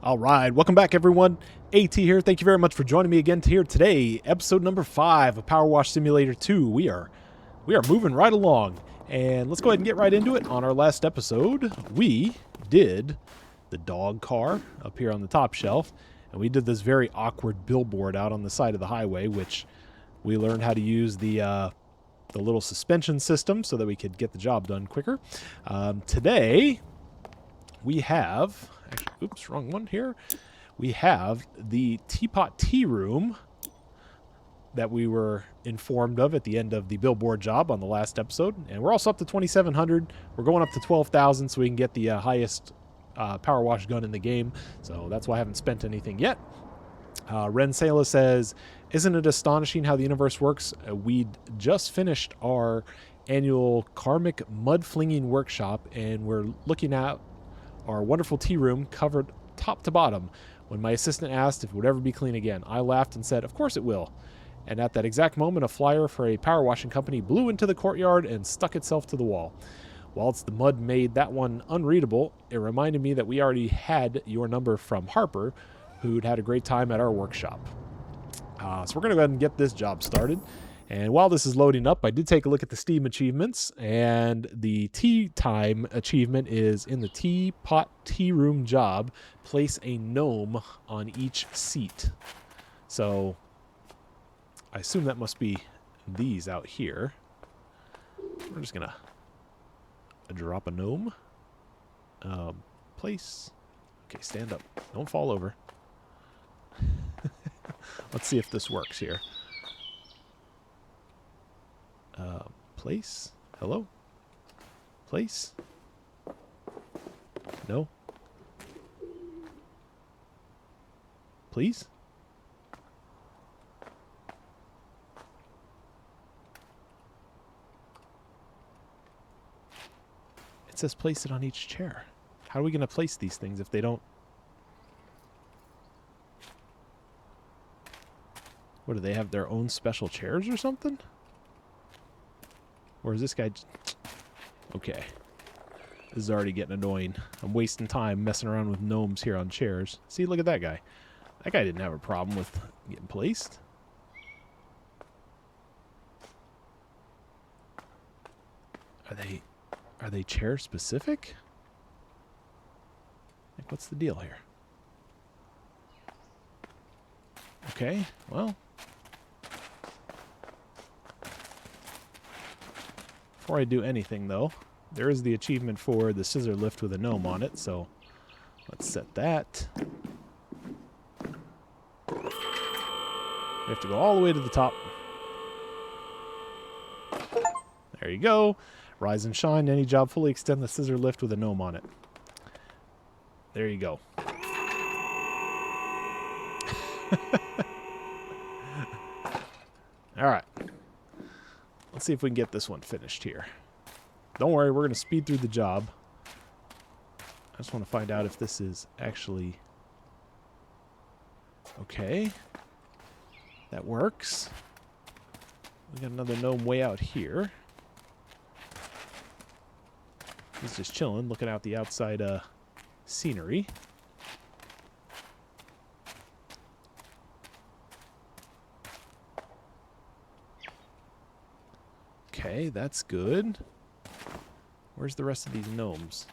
All right, welcome back, everyone. AT here. Thank you very much for joining me again here today. Episode number 5 of PowerWash Simulator 2. We are moving right along, and let's go ahead and get right into it. On our last episode, we did the dog car up here on the top shelf, and we did this very awkward billboard out on the side of the highway, which we learned how to use the little suspension system so that we could get the job done quicker. Today, we have... Oops, wrong one here. We have the teapot tea room that we were informed of at the end of the billboard job on the last episode. And we're also up to 2,700. We're going up to 12,000 so we can get the highest power wash gun in the game. So that's why I haven't spent anything yet. Ren Sela says, isn't it astonishing how the universe works? We'd just finished our annual karmic mud flinging workshop, and we're looking at our wonderful tea room covered top to bottom when my assistant asked if it would ever be clean again. I laughed and said, of course it will. And at that exact moment, a flyer for a power washing company blew into the courtyard and stuck itself to the wall. Whilst the mud made that one unreadable, it reminded me that we already had your number from Harper, who'd had a great time at our workshop. So we're going to go ahead and get this job started. And while this is loading up, I did take a look at the Steam achievements, and the tea time achievement is in the teapot tea room job. Place a gnome on each seat. So I assume that must be these out here. We're just going to drop a gnome. Place. Okay, stand up. Don't fall over. Let's see if this works here. Place? Hello? Place? No? Please? It says place it on each chair. How are we going to place these things if they don't... What, do they have their own special chairs or something? Or is this guy... Okay. This is already getting annoying. I'm wasting time messing around with gnomes here on chairs. See, look at that guy. That guy didn't have a problem with getting placed. Are they chair specific? Like, what's the deal here? Okay, well... Before I do anything, though, there is the achievement for the scissor lift with a gnome on it, so let's set that. We have to go all the way to the top. There you go. Rise and shine. Any job, fully extend the scissor lift with a gnome on it. There you go. All right. Let's see if we can get this one finished here. Don't worry, we're going to speed through the job. I just want to find out if this is actually... Okay. That works. We got another gnome way out here. He's just chilling, looking out the outside scenery. Okay, that's good. Where's the rest of these gnomes?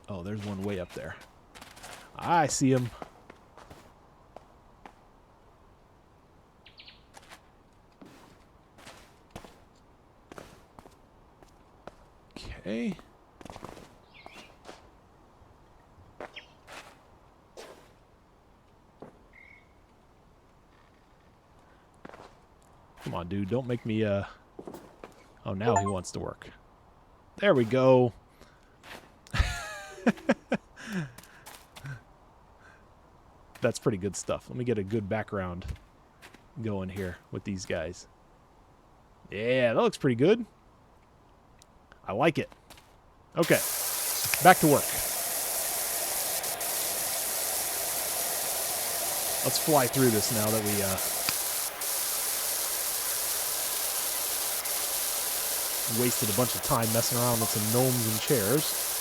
Oh, there's one way up there. I see him. Okay. Come on, dude. Don't make me, Oh, now he wants to work. There we go. That's pretty good stuff. Let me get a good background going here with these guys. Yeah, that looks pretty good. I like it. Okay. Back to work. Let's fly through this now that we, wasted a bunch of time messing around with some gnomes and chairs.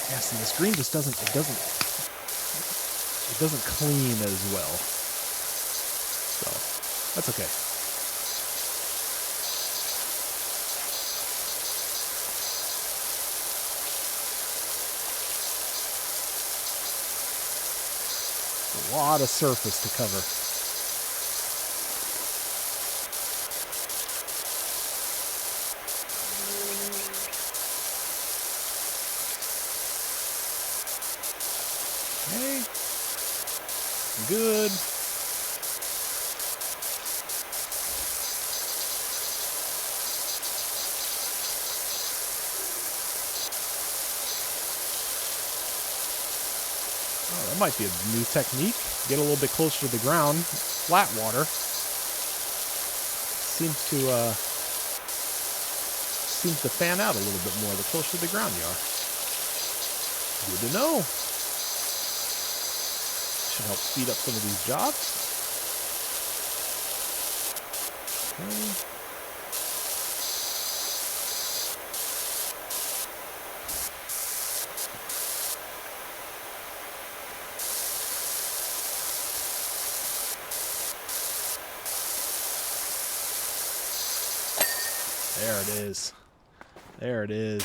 Yeah, see, this green just doesn't clean as well. So, that's okay. A lot of surface to cover. Okay. Good. Oh, that might be a new technique. Get a little bit closer to the ground. Flat water. Seems to fan out a little bit more the closer to the ground you are. Good to know. Should help speed up some of these jobs. Okay. There it is. There it is.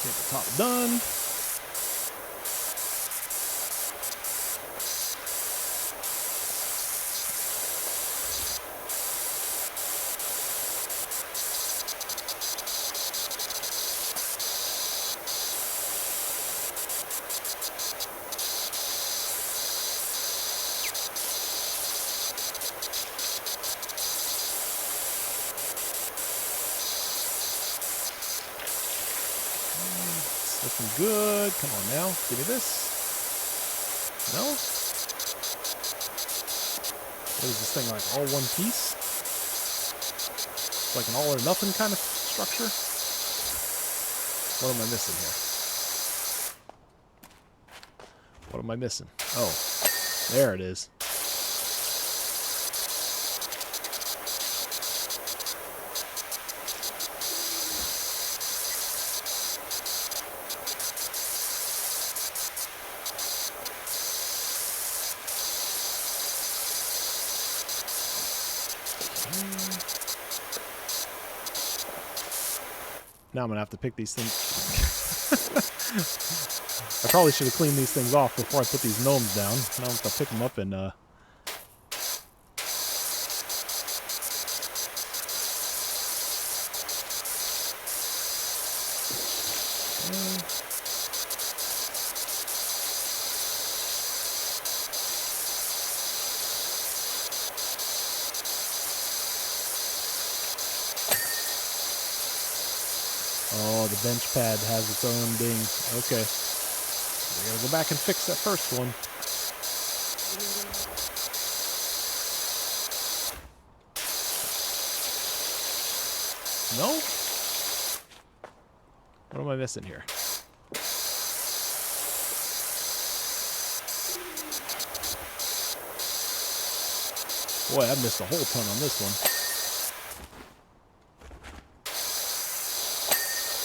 Get the top done. Looking good. Come on now. Give me this. No? What is this thing, like all one piece? It's like an all or nothing kind of structure? What am I missing here? What am I missing? Oh, there it is. Now I'm going to have to pick these things. I probably should have cleaned these things off before I put these gnomes down. Now I have to pick them up and... Oh, the bench pad has its own ding. Okay. We gotta go back and fix that first one. No? What am I missing here? Boy, I missed a whole ton on this one.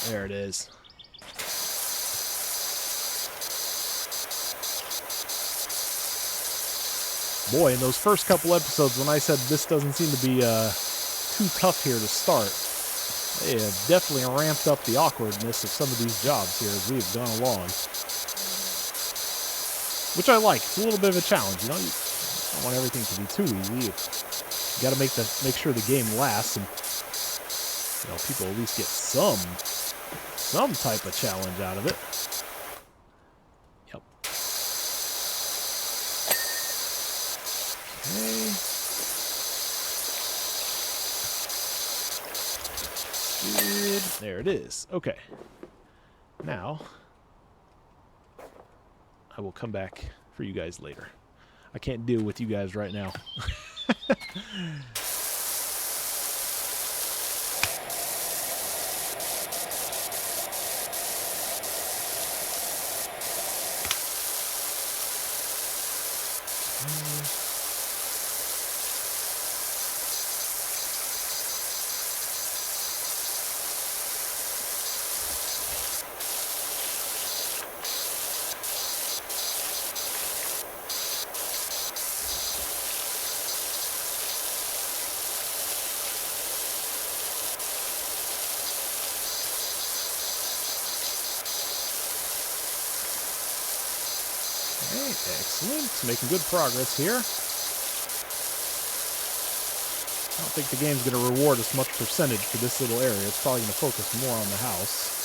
There it is. Boy, in those first couple episodes when I said this doesn't seem to be too tough here to start, they have definitely ramped up the awkwardness of some of these jobs here as we have gone along. Which I like. It's a little bit of a challenge, you know? You don't want everything to be too easy. You gotta make sure the game lasts and, you know, people at least get some type of challenge out of it. Yep. Okay. Yeah. good. There it is. Okay. Now, I will come back for you guys later. I can't deal with you guys right now. Excellent. Making good progress here. I don't think the game's going to reward us much percentage for this little area. It's probably going to focus more on the house.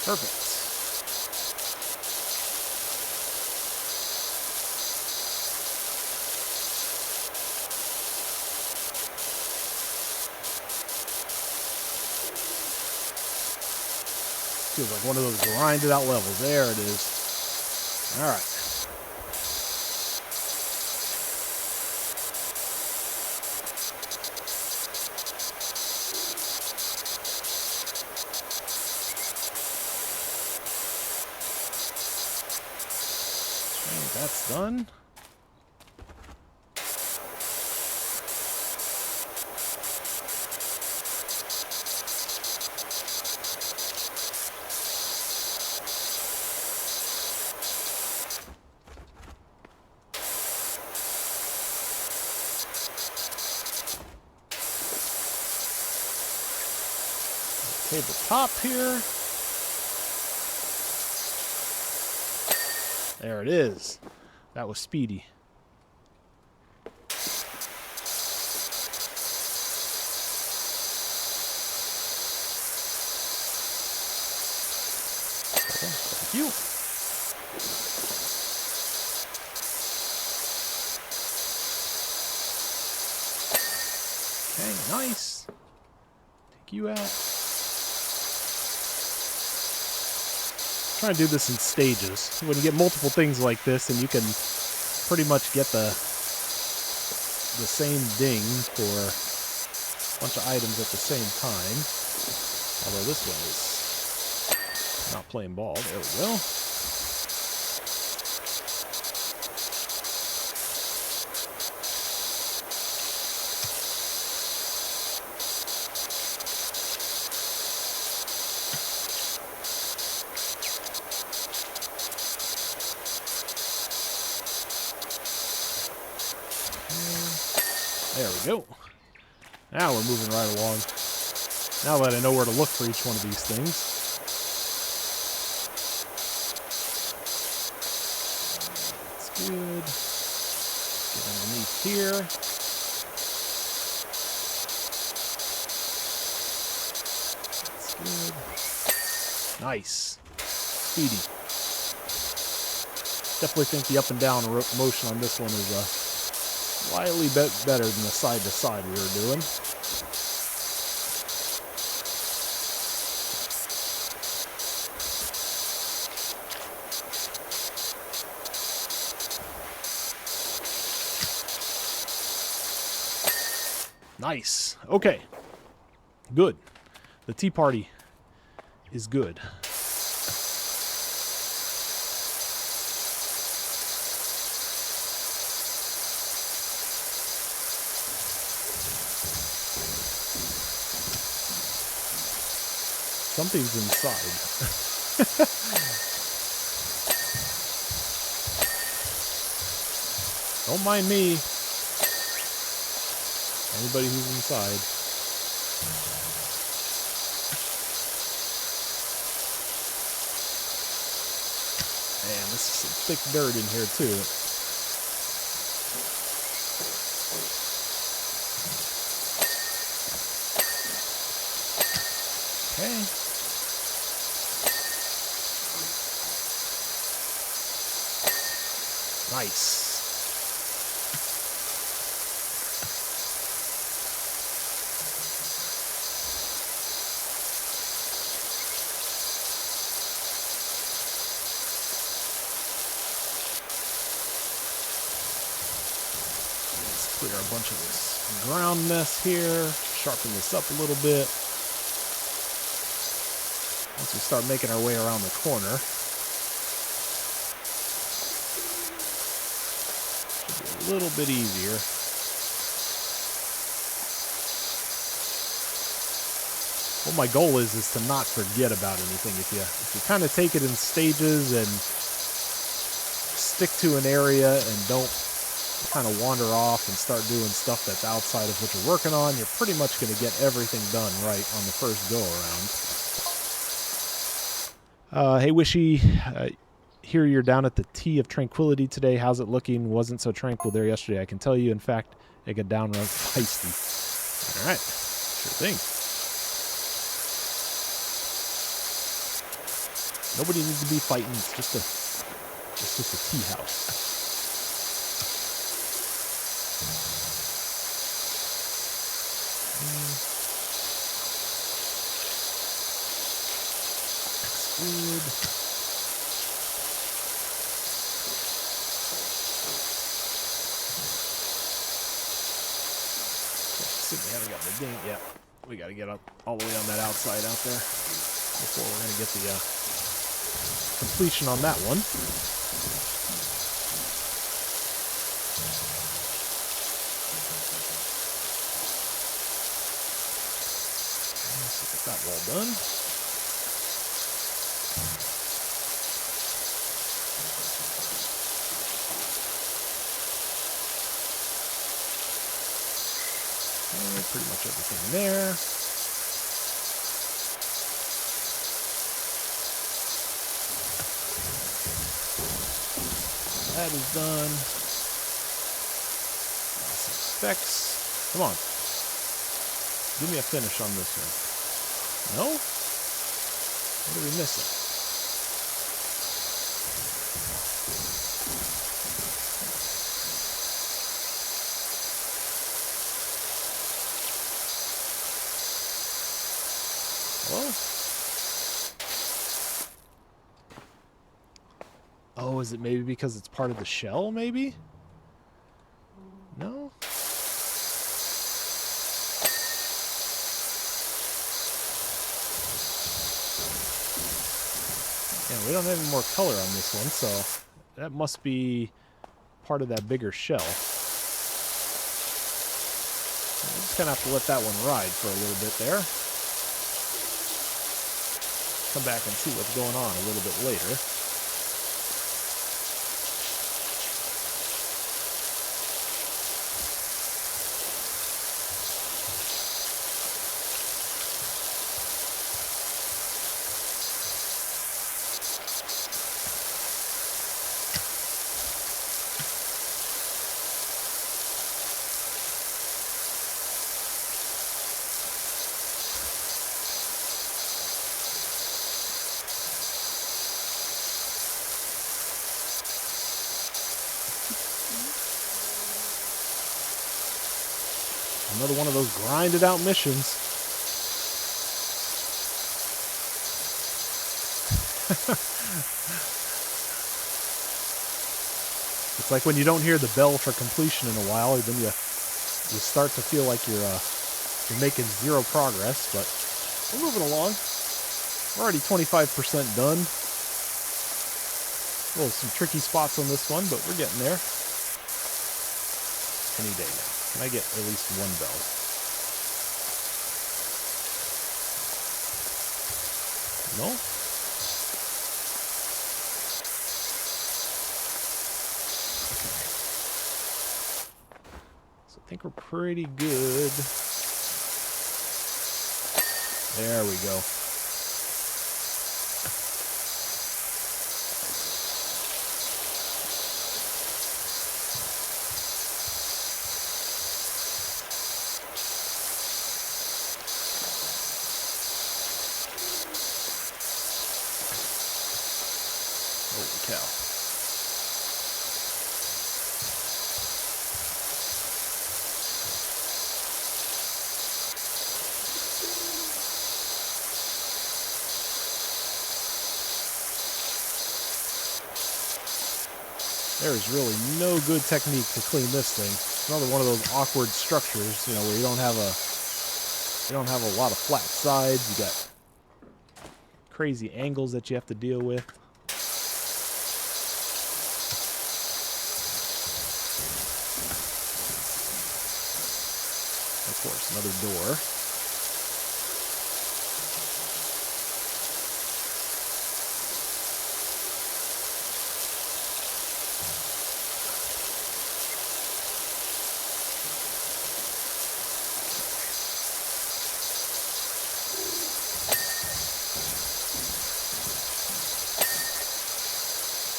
Perfect. Feels like one of those grinded out levels. There it is. All right. That's done. Tabletop here. There it is. That was speedy. Thank you. Okay, nice. Take you out. Trying to do this in stages. When you get multiple things like this, and you can pretty much get the same ding for a bunch of items at the same time. Although this one is not playing ball. There we go. There we go. Now we're moving right along. Now that I know where to look for each one of these things. That's good. Get underneath here. That's good. Nice. Speedy. Definitely think the up and down motion on this one is slightly better than the side-to-side we were doing. Nice. Okay. Good. The tea party is good. Something's inside. Don't mind me. Anybody who's inside. Man, this is some thick dirt in here too. Okay. Nice. Clear a bunch of this ground mess here, sharpen this up a little bit. Once we start making our way around the corner, should be a little bit easier. What my goal is to not forget about anything. If you kind of take it in stages and stick to an area and don't kind of wander off and start doing stuff that's outside of what you're working on, you're pretty much going to get everything done right on the first go around. Hey Wishy, here you're down at the Tea of Tranquility today. How's it looking? Wasn't so tranquil there yesterday, I can tell you. In fact, it got downright feisty. All right, sure thing. Nobody needs to be fighting. It's just a tea house. Wood. See, we haven't got the ding yet. We got to get up all the way on that outside out there before we're going to get the completion on that one. Let's get that wall done. Pretty much everything there. That is done. Some specs. Come on. Give me a finish on this one. No? What are we missing? Hello? Oh, is it maybe because it's part of the shell, maybe? No? Yeah, we don't have any more color on this one, so that must be part of that bigger shell. We're just gonna have to let that one ride for a little bit there. Come back and see what's going on a little bit later. Another one of those grinded out missions. It's like when you don't hear the bell for completion in a while, then you start to feel like you're making zero progress, but we're moving along. We're already 25% done. Well, some tricky spots on this one, but we're getting there. Any day now. Can I get at least one bell? No? Okay. So I think we're pretty good. There we go. Holy cow. There is really no good technique to clean this thing. It's another one of those awkward structures, you know, where you don't have a lot of flat sides. You got crazy angles that you have to deal with. Of course, another door.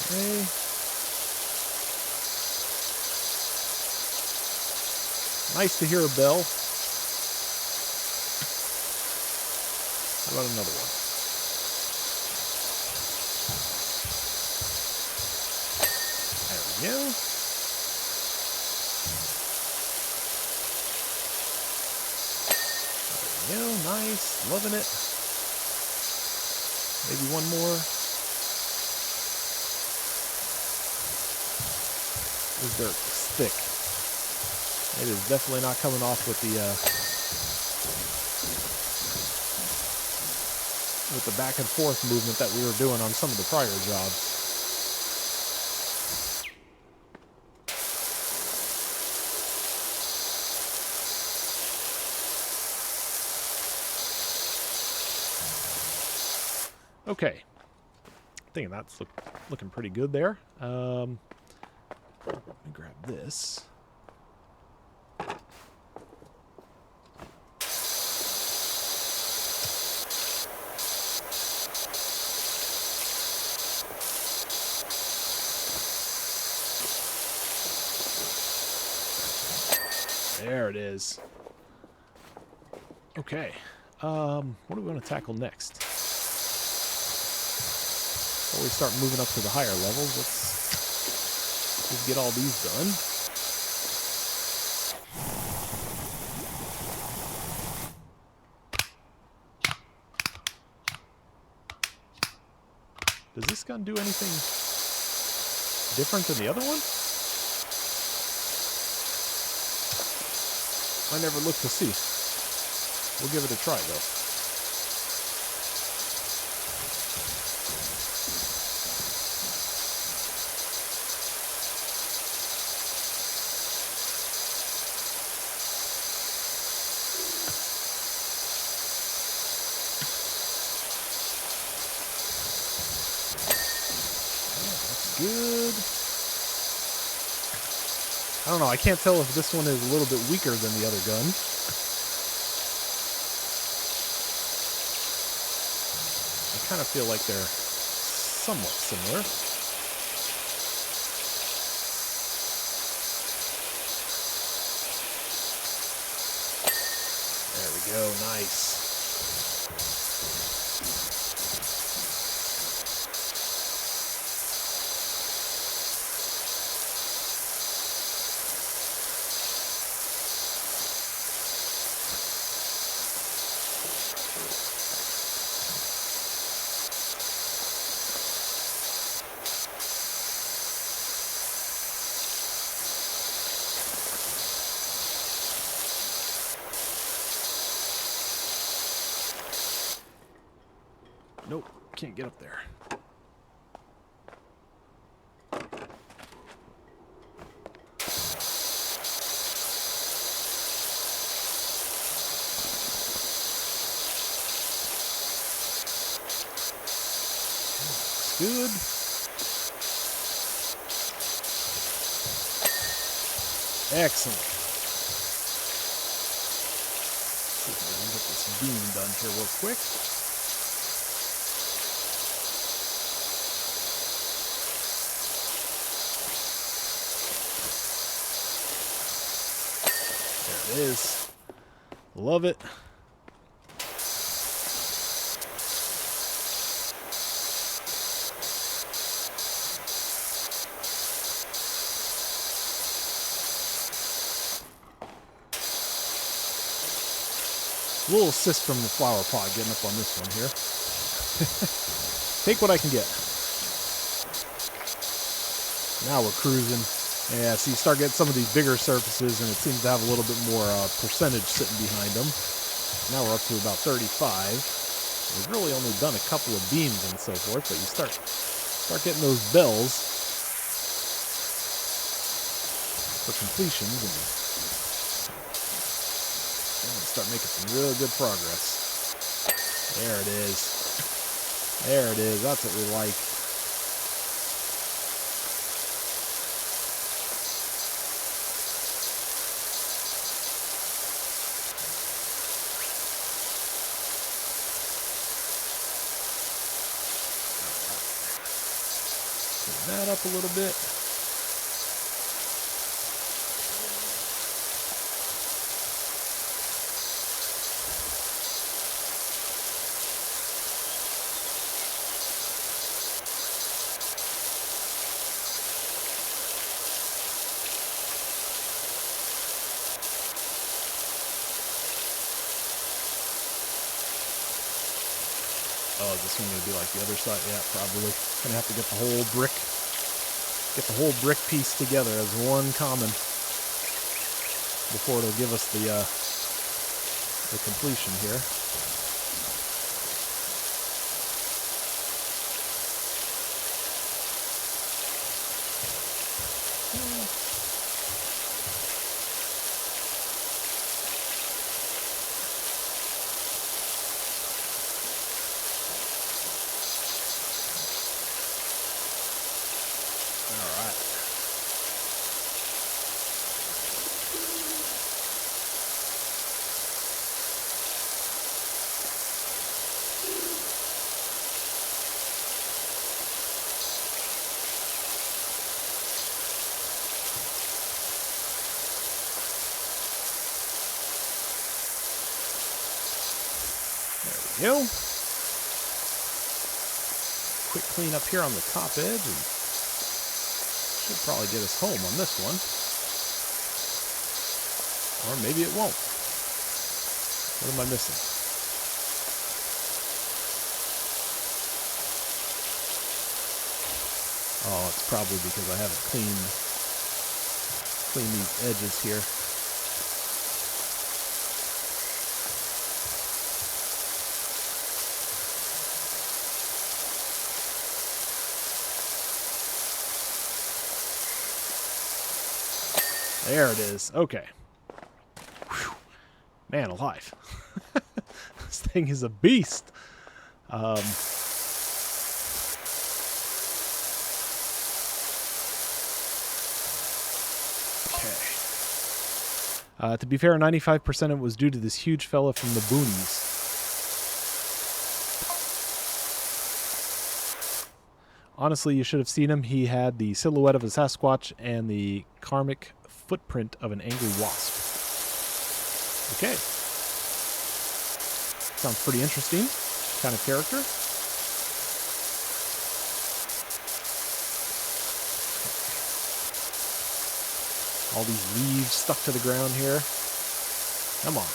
Okay. Nice to hear a bell. How about another one? There we go. There we go. Nice. Loving it. Maybe one more. This dirt is thick. It is definitely not coming off with the back and forth movement that we were doing on some of the prior jobs. Okay. I think that's looking pretty good there. Let me grab this. There it is. Okay. What do we want to tackle next? Before we start moving up to the higher levels, let's get all these done. Does this gun do anything different than the other one? I never looked to see. We'll give it a try, though. Good. I don't know. I can't tell if this one is a little bit weaker than the other gun. I kind of feel like they're somewhat similar. There we go. Nice. Nope, can't get up there. Good. Excellent. this beam done here real quick. There it is. Love it. A little assist from the flower pot getting up on this one here. Take what I can get. Now we're cruising. Yeah, so you start getting some of these bigger surfaces, and it seems to have a little bit more percentage sitting behind them. Now we're up to about 35. We've really only done a couple of beams and so forth, but you start getting those bells for completions, and start making some real good progress. There it is. There it is. That's what we like. Clean that up a little bit. Oh, is this one going to be like the other side? Yeah, probably. Going to have to get the whole brick piece together as one common before it'll give us the completion here. There we go. Quick clean up here on the top edge, and should probably get us home on this one. Or maybe it won't. What am I missing? Oh, it's probably because I haven't cleaned these edges here. There it is. Okay. Whew. Man alive. This thing is a beast. To be fair, 95% of it was due to this huge fella from the boonies. Honestly, you should have seen him. He had the silhouette of a Sasquatch and the karmic footprint of an angry wasp. Okay. Sounds pretty interesting. Kind of character. All these leaves stuck to the ground here. Come on.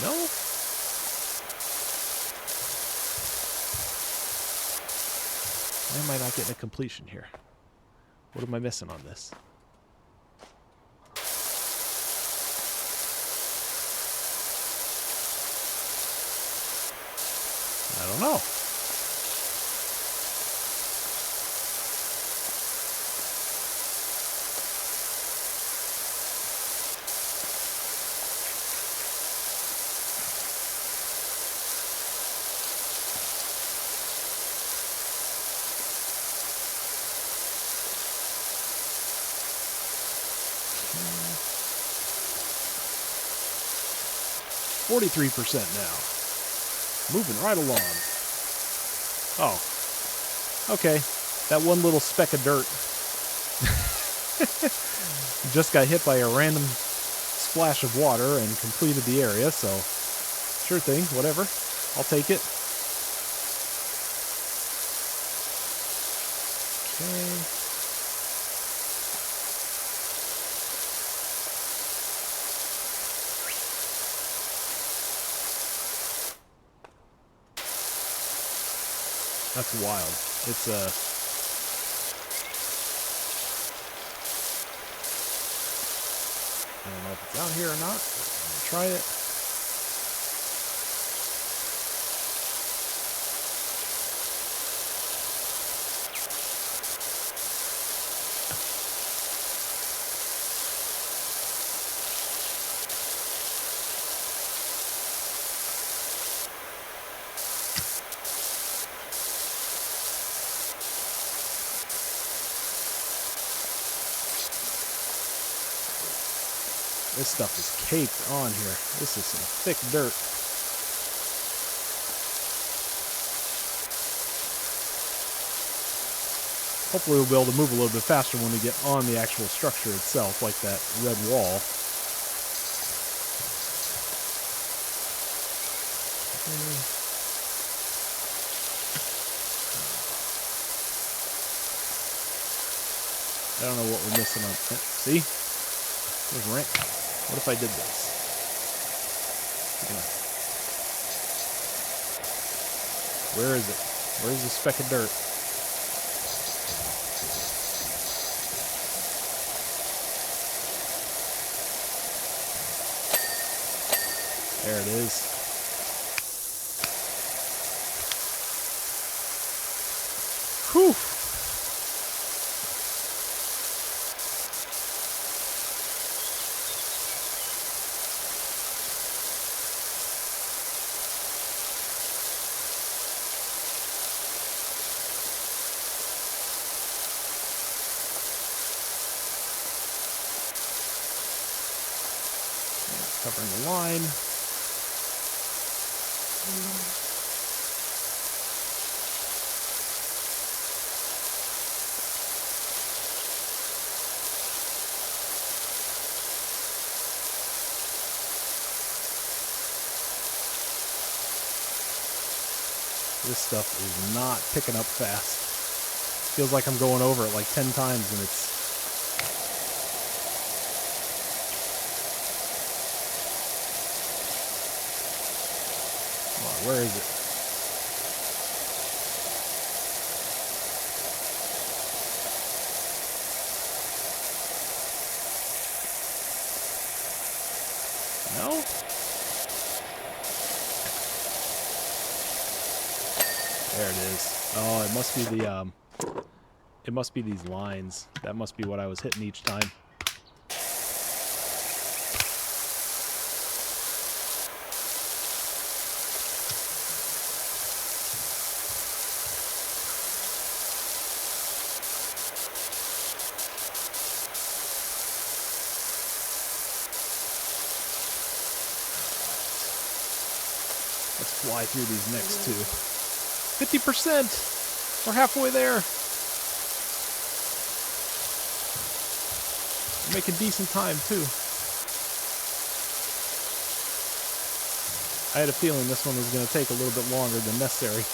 No? Why am I not getting a completion here? What am I missing on this? I don't know. 43% now. Moving right along. Oh. Okay. That one little speck of dirt just got hit by a random splash of water and completed the area, so sure thing, whatever. I'll take it. Okay. That's wild. It's I don't know if it's out here or not. I'm gonna try it. This stuff is caked on here. This is some thick dirt. Hopefully we'll be able to move a little bit faster when we get on the actual structure itself, like that red wall. Okay. I don't know what we're missing on it. See? There's rank. What if I did this? Where is it? Where's the speck of dirt? There it is. Whew! Covering the line. This stuff is not picking up fast. Feels like I'm going over it like 10 times and it's... Come on, where is it? No? There it is. Oh, it must be the, it must be these lines. That must be what I was hitting each time. Let's fly through these next two. 50%! We're halfway there. We're making decent time, too. I had a feeling this one was going to take a little bit longer than necessary.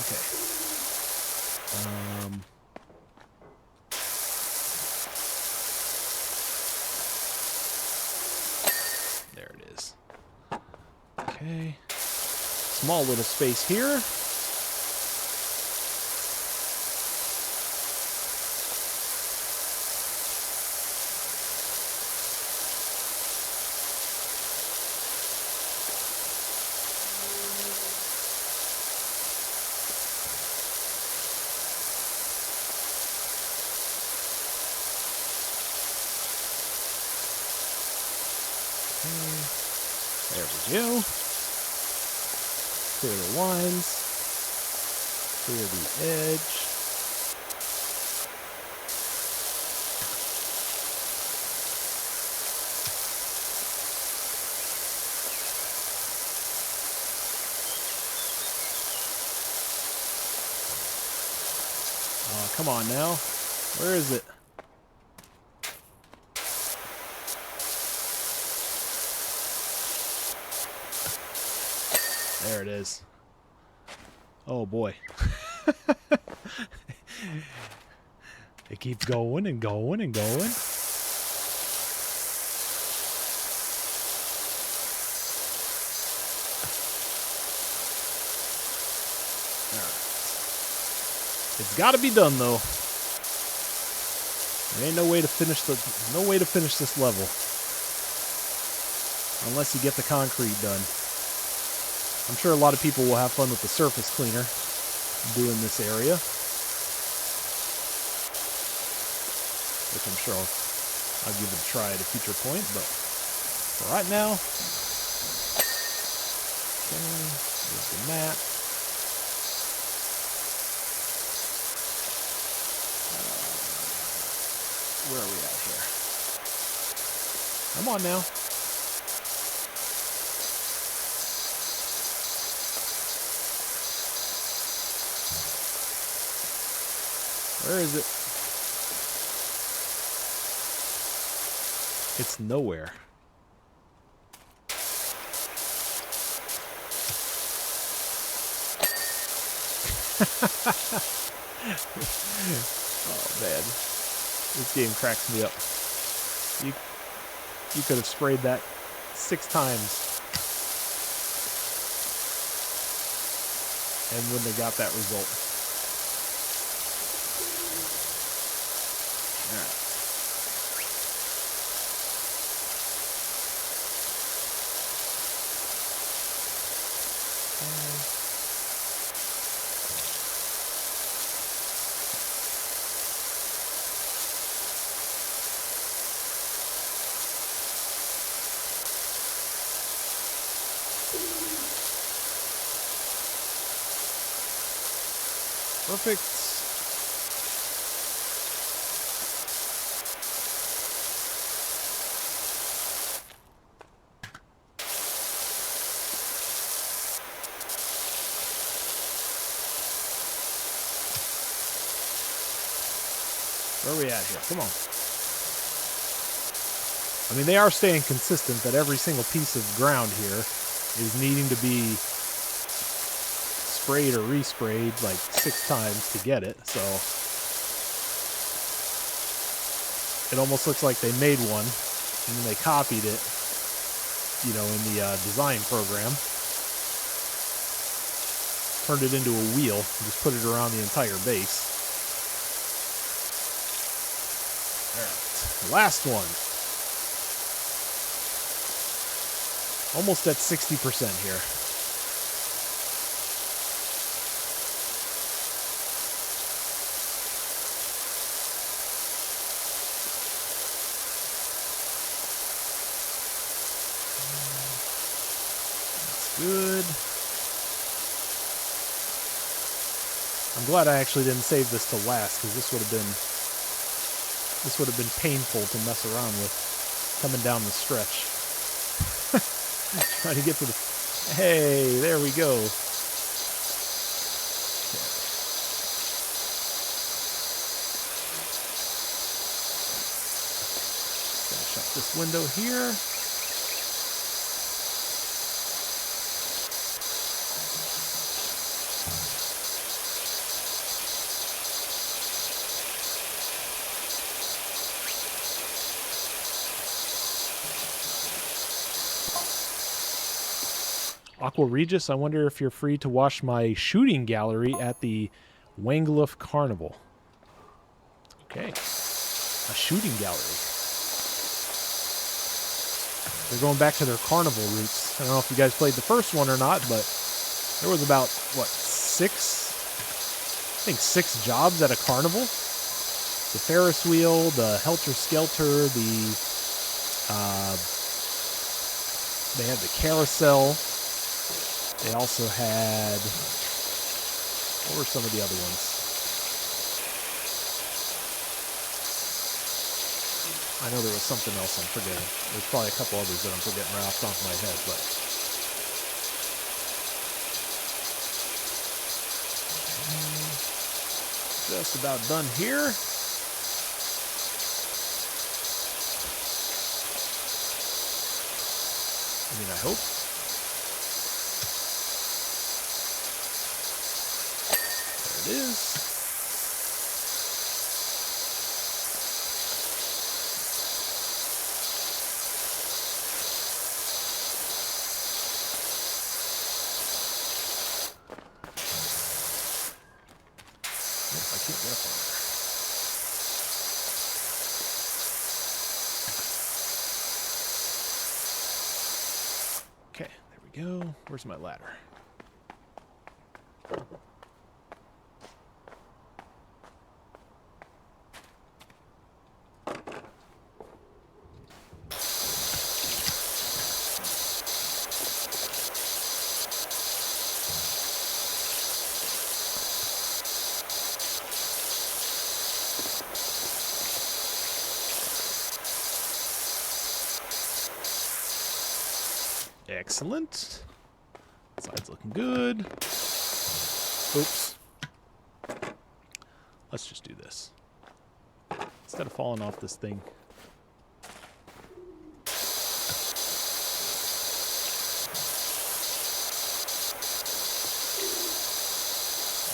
Okay. There it is. Okay. Small little space here. There we go. Clear the lines. Clear the edge. Oh, come on now. Where is it? There it is. Oh boy. It keeps going and going and going. It's got to be done though. There ain't no way to finish this level unless you get the concrete done. I'm sure a lot of people will have fun with the surface cleaner doing this area, which I'm sure I'll give it a try at a future point. But for right now, okay, there's the map. Where are we at here? Come on now. Where is it? It's nowhere. Oh man. This game cracks me up. You could have sprayed that 6 times and wouldn't have got that result. Alright. Perfect. Where are we at here? Come on. I mean, they are staying consistent that every single piece of ground here is needing to be sprayed or resprayed like 6 times to get it, so it almost looks like they made one and then they copied it, you know, in the design program, turned it into a wheel and just put it around the entire base. Alright, last one. Almost at 60% here. Good. I'm glad I actually didn't save this to last, because this would have been painful to mess around with coming down the stretch. Trying to get to the... Hey, there we go. Gonna shut this window here. Aqua Regis, I wonder if you're free to watch my shooting gallery at the Wangloof Carnival. Okay. A shooting gallery. They're going back to their carnival roots. I don't know if you guys played the first one or not, but there was about, what, 6 jobs at a carnival? The Ferris wheel, the Helter Skelter, they had the carousel. They also had, what were some of the other ones? I know there was something else I'm forgetting. There's probably a couple others that I'm forgetting right off the top of my head, but. just about done here. I mean, I hope. There it is. Nope, I can't get up on there. Okay, there we go. Where's my ladder? Excellent. Side's looking good. Oops. Let's just do this. Instead of falling off this thing.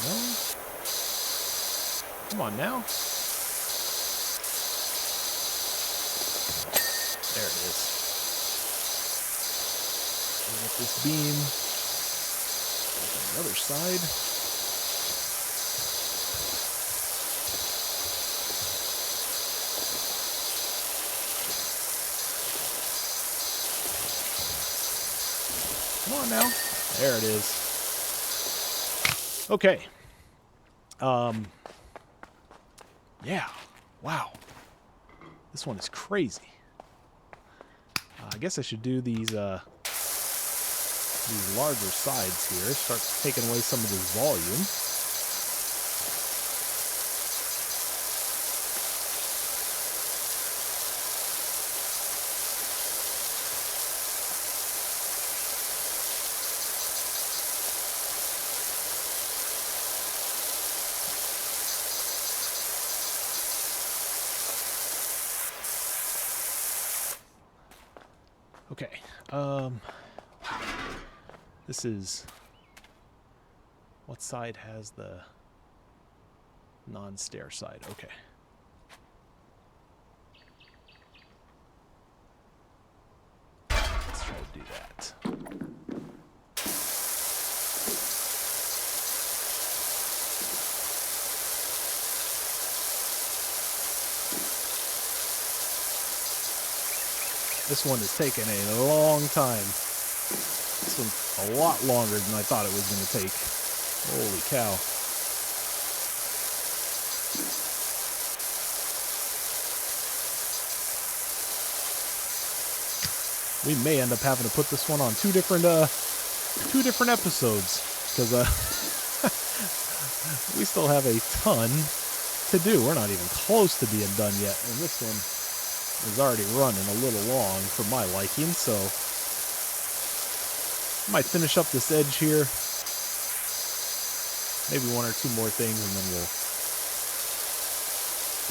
No. Come on now. There it is. Get this beam on the other side. Come on now. There it is. Okay. Yeah. Wow. This one is crazy. I guess I should do these larger sides here. Start taking away some of this volume. Okay. This is... What side has the non-stair side? Okay. Let's try to do that. This one is taking a long time. This one's a lot longer than I thought it was going to take. Holy cow. We may end up having to put this one on two different episodes, because we still have a ton to do. We're not even close to being done yet, and this one is already running a little long for my liking, so I might finish up this edge here. Maybe one or two more things, and then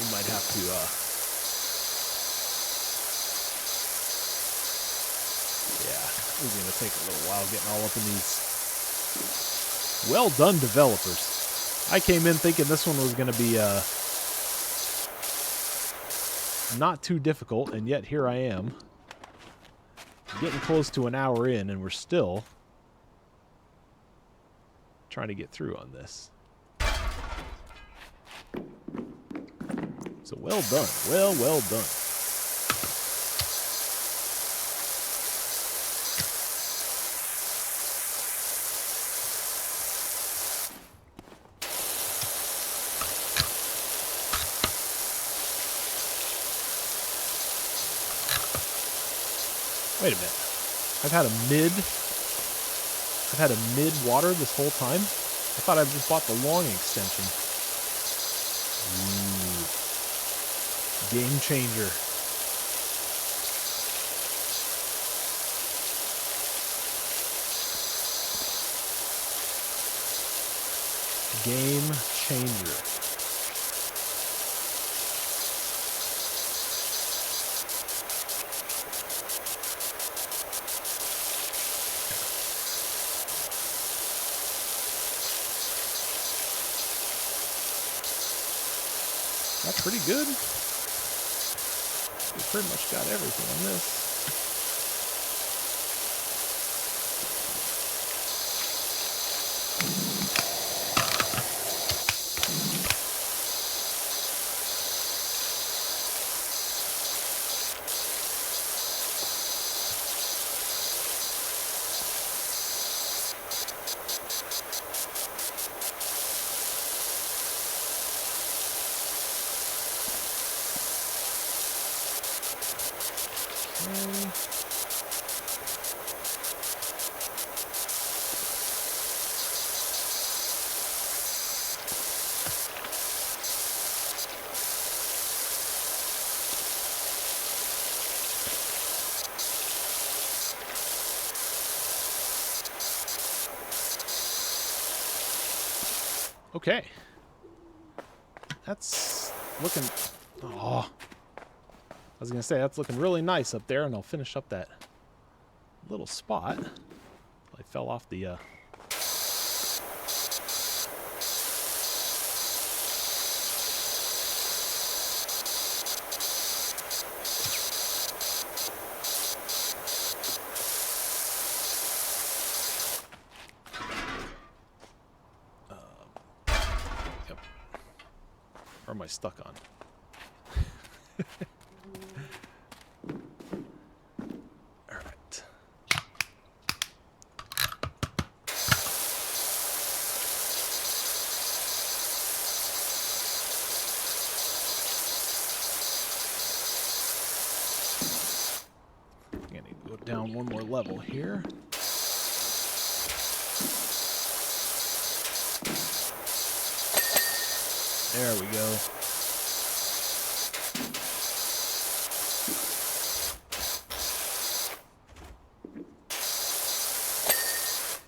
we might have to yeah, it's gonna take a little while getting all up in these. Well done, developers. I came in thinking this one was gonna be not too difficult, and yet here I am, getting close to an hour in, and we're still trying to get through on this. So well done. Well done. Wait a minute. I've had a mid water this whole time. I thought I just bought the long extension. Ooh. Game changer. Game changer. That's pretty good. We pretty much got everything on this. Okay. That's looking... Oh. I was going to say, that's looking really nice up there, and I'll finish up that little spot. I fell off the... Yep. Where am I stuck on? All right. I need to go down one more level here. There we go.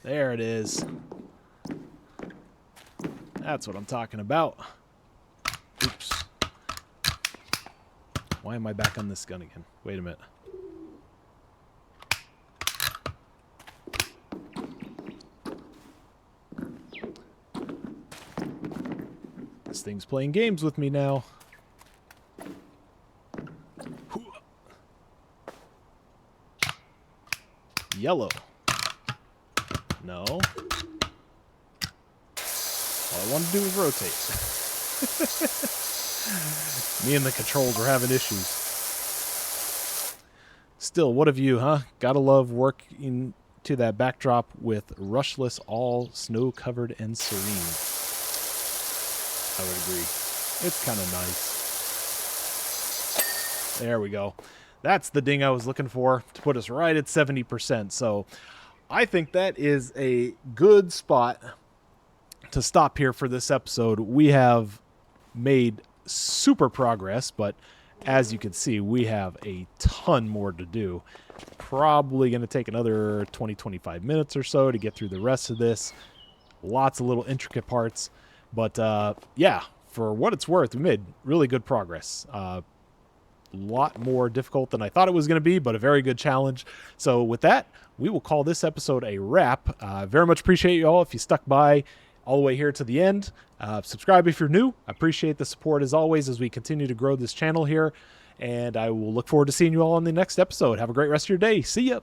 There it is. That's what I'm talking about. Oops. Why am I back on this gun again? Wait a minute. This thing's playing games with me now. Yellow. No. All I want to do is rotate. Me and the controls are having issues. Still, what of you, huh? Gotta love working to that backdrop with rushless, all snow-covered and serene. I would agree. It's kind of nice. There we go. That's the ding I was looking for to put us right at 70%. So I think that is a good spot to stop here for this episode. We have made super progress, but as you can see, we have a ton more to do. Probably going to take another 20-25 minutes or so to get through the rest of this. Lots of little intricate parts. But yeah, for what it's worth, we made really good progress. A lot more difficult than I thought it was going to be, but a very good challenge. So with that, we will call this episode a wrap. Very much appreciate you all if you stuck by all the way here to the end. Subscribe if you're new. I appreciate the support as always as we continue to grow this channel here. And I will look forward to seeing you all on the next episode. Have a great rest of your day. See ya.